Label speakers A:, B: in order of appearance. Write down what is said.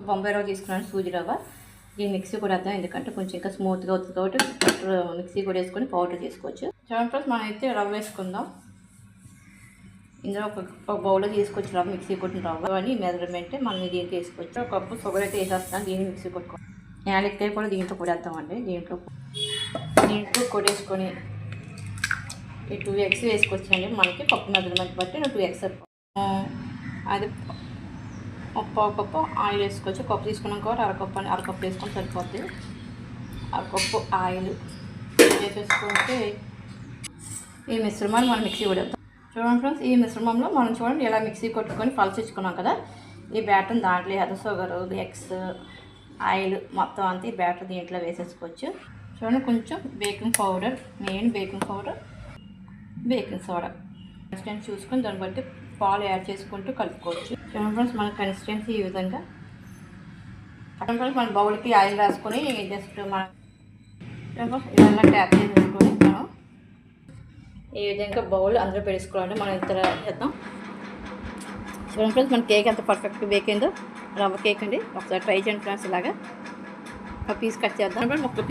A: బొంబాయి రవ్వ తీసుకున్నాను, సూజీ రవ్వ. దీన్ని మిక్సీ కూడా వేద్దాం, ఎందుకంటే కొంచెం ఇంకా స్మూత్గా అవుతుంది కాబట్టి మిక్సీ కూడా వేసుకొని పౌడర్ చేసుకోవచ్చు. చూడండి ఫ్రెండ్స్, మనం అయితే రవ్వ వేసుకుందాం. ఇందులో ఒక బౌల్లో తీసుకొచ్చి రవ్వ, మిక్సీ కొట్టిన రవ్వ అని మెజర్మెంట్ మనం దీనికి వేసుకోవచ్చు. ఒక కప్పు షుగర్ అయితే వేసేస్తాను, దీన్ని మిక్సీ కొట్టుకోవాలి. యాలక్కాయ కూడా దీంట్లో కొడేద్దామండి. దీంట్లో కొట్టేసుకొని ఈ 2 eggs వేసుకొచ్చండి. మనకి కప్పు మెజర్మెంట్ బట్టి 2 eggs అది పావు కప్పు ఆయిల్ వేసుకోవచ్చు. కప్పు తీసుకున్నాం కాబట్టి అరకప్పు వేసుకొని సరిపోద్ది. అరకప్పు ఆయిల్ వేసేసుకుంటే ఈ మిశ్రమాన్ని మనం మిక్సీ కొడేద్దాం. చూడండి ఫ్రెండ్స్, ఈ మిశ్రమంలో మనం చూడండి ఇలా మిక్సీ కొట్టుకొని పలచించుకున్నాం కదా, ఈ బ్యాటర్ దాంట్లో షుగర్, ఎగ్స్, ఆయిల్ మొత్తం అంతా ఈ బ్యాటర్ దీంట్లో వేసేసుకోవచ్చు. చూడండి, కొంచెం baking powder, main baking powder, baking soda consistency చూసుకొని దాన్ని బట్టి పాలు యాడ్ చేసుకుంటూ కలుపుకోవచ్చు. చూడండి ఫ్రెండ్స్, మన కన్సిస్టెన్సీ ఈ విధంగా. చూడండి ఫ్రెండ్స్, మన బౌల్కి ఆయిల్ రాసుకొని జస్ట్ మనం ఇలా ట్యాప్ చేసేసుకొని మనం ఈ విధంగా బౌల్ అందులో పెట్టుకోవాలంటే మనం ఇంత చేద్దాం. చూడండి ఫ్రెండ్స్, మన కేక్ ఎంత పర్ఫెక్ట్గా బేక్ అయిందో. రవ్వ కేక్ అండి, ఒకసారి ట్రై చేయండి ఫ్రెండ్స్. ఇలాగా ఒక పీస్ కట్ చేద్దాం. ఒక